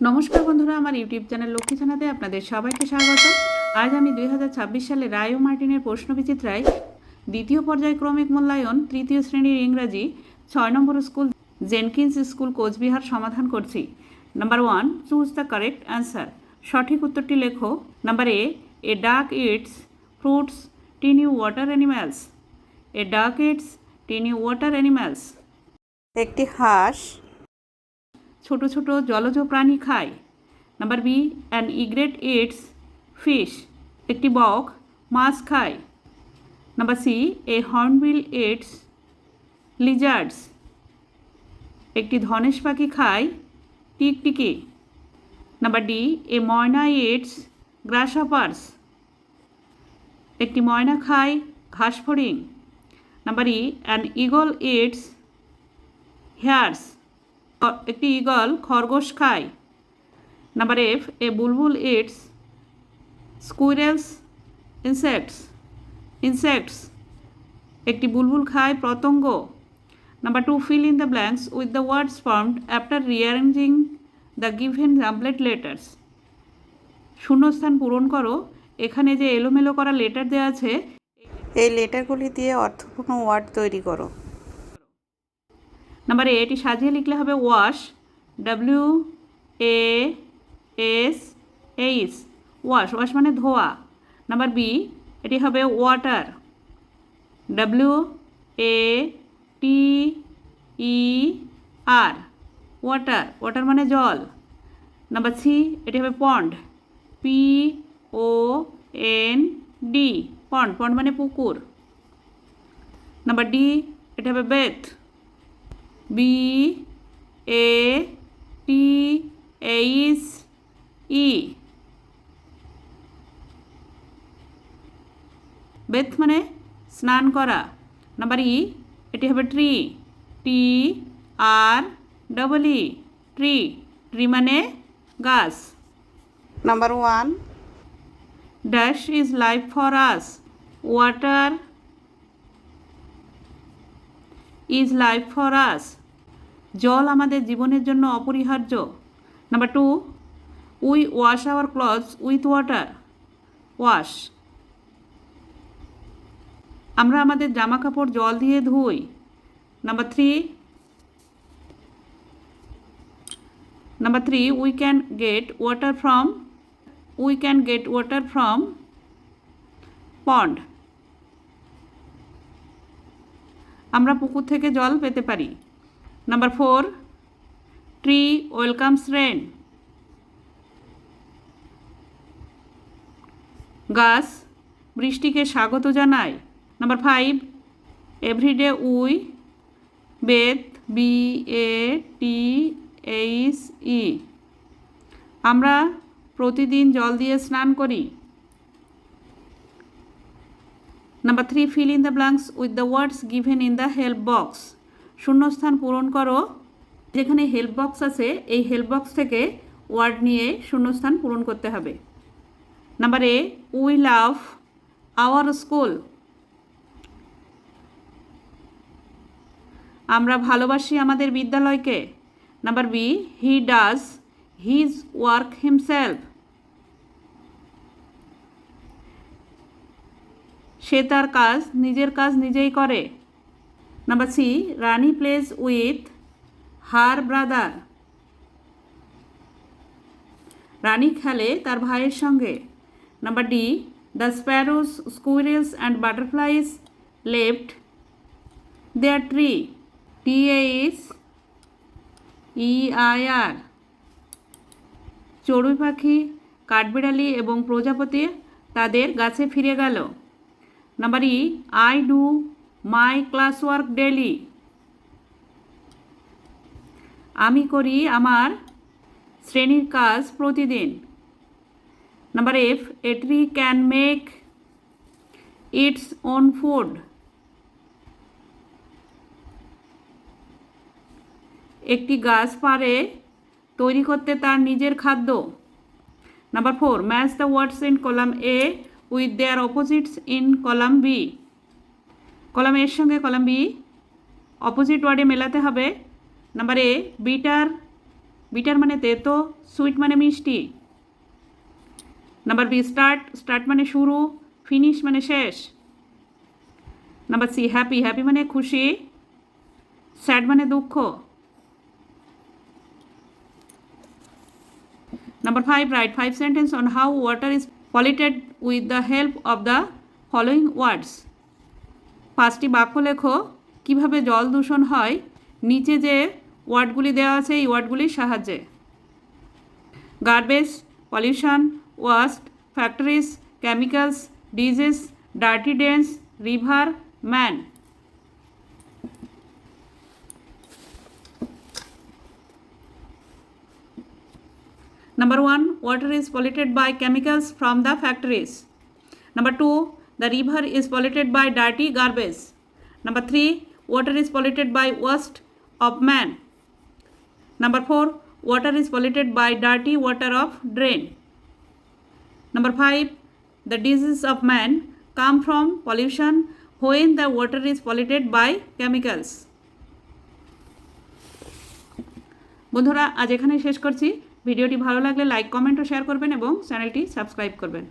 নমস্কার বন্ধুরা, আমার ইউটিউব চ্যানেল লক্ষ্মী ছানাতে আপনাদের সবাইকে স্বাগত। আজ আমি 2026 সালে রায় ও মার্টিনের প্রশ্নবিচিত্রায় দ্বিতীয় পর্যায়ক্রমিক মূল্যায়ন তৃতীয় শ্রেণীর ইংরাজি 6 নম্বর স্কুল জেনকিন্স স্কুল কোচবিহার সমাধান করছি। Number 1, choose the correct answer. সঠিক উত্তরটি লেখো। নাম্বার এ ডাক it's fruits tiny water animals. এ ডাক ইটস টিনি ওয়াটার অ্যানিম্যালস। একটি হাঁস ছোট ছোট জলজ প্রাণী খায়। Number B, an egret eats fish. একটি বক মাছ খায়। Number C, a hornbill eats lizards. একটি ধনেশ পাখি খায় টিকটিকি। Number D, a myna eats grasshoppers. একটি ময়না খায় ঘাস ফড়িং। Number E, an eagle eats hares. একটি ঈগল খরগোশ খায়। Number F, a bulbul eats squirrels insects. একটি বুলবুল খায় পতঙ্গ। Number 2, fill in the blanks with the words formed after rearranging the given jumbled letters. শূন্যস্থান পূরণ করো। এখানে যে এলোমেলো করা লেটার দেওয়া আছে, এই লেটারগুলি দিয়ে অর্থপূর্ণ ওয়ার্ড তৈরি করো। নাম্বার এ, এটি সাজিয়ে লিখলে হবে ওয়াশ, WASH, ওয়াশ মানে ধোয়া। নাম্বার বি, এটি হবে ওয়াটার, WATER, ওয়াটার মানে জল। নাম্বার সি, এটি হবে পন্ড, POND, পন্ড মানে পুকুর। নাম্বার ডি, এটি হবে বেথ, BATHE, বেথ মানে স্নান করা। নাম্বার ই, এটি হবে ট্রি, TREE, ট্রি মানে গাছ। Number 1, dash is life for us, water is life for us. জল আমাদের জীবনের জন্য অপরিহার্য। Number 2, we wash our clothes with water, wash. আমরা আমাদের জামা কাপড় জল দিয়ে ধুই। Number 3, we can get water from pond. আমরা পুকুর থেকে জল পেতে পারি। নাম্বার 4, ট্রি ওয়েলকামস রেন, গাছ বৃষ্টিকে স্বাগত জানায়। Number 5, everyday we bathe, BATHE, আমরা প্রতিদিন জল দিয়ে স্নান করি। Number 3, fill in the blanks with the words given in the help box. শূন্যস্থান পূরণ করো। যেখানে হেল্প বক্স আছে, এই হেল্প বক্স থেকে ওয়ার্ড নিয়ে শূন্যস্থান পূরণ করতে হবে। Number A, we love our school, আমরা ভালোবাসি আমাদের বিদ্যালয়কে। Number B, he does his work himself, সে তার নিজের কাজ নিজেই করে। Number C, Rani plays with her brother, Rani খেলে তার ভাইয়ের সঙ্গে। Number D, the sparrows squirrels and butterflies left their tree, THEIR, চড়ুই পাখি, কাঠবিড়ালি এবং প্রজাপতি তাদের গাছে ফিরে গেল। Number E, I do my class work daily, আমি করি আমার শ্রেণীর কাজ প্রতিদিন। Number F, a tree can make its own food, একটি গাছ পারে তৈরি করতে তার নিজের খাদ্য। Number 4, match the words in column A with their opposites in column B, column এর সঙ্গে কলাম বি অপোজিট ওয়ার্ডে মেলাতে হবে। নাম্বার এ, বিটার বিটার মানে তেতো, সুইট মানে মিষ্টি। নাম্বার বি স্টার্ট, স্টার্ট মানে শুরু, ফিনিশ মানে শেষ। নাম্বার সি হ্যাপি, হ্যাপি মানে খুশি, স্যাড মানে দুঃখ। Number 5, write 5 sentences on how water is polluted with the help of the following words. 5টি বাক্য লেখো কিভাবে জল দূষণ হয় নিচে যে ওয়ার্ডগুলি দেওয়া আছে এই ওয়ার্ডগুলির সাহায্যে। Garbage, pollution, waste, factories, chemicals, diseases, dirty drains, river, man. Number 1, water is polluted by chemicals from the factories. Number 2, the river is polluted by dirty garbage. Number 3, water is polluted by waste of man. Number 4, water is polluted by dirty water of drain. Number 5, the diseases of man come from pollution when the water is polluted by chemicals. বন্ধুরা আজ এখানেই শেষ করছি। ভিডিওটি ভালো লাগলে like, comment ও share করবেন এবং চ্যানেলটি সাবস্ক্রাইব করবেন।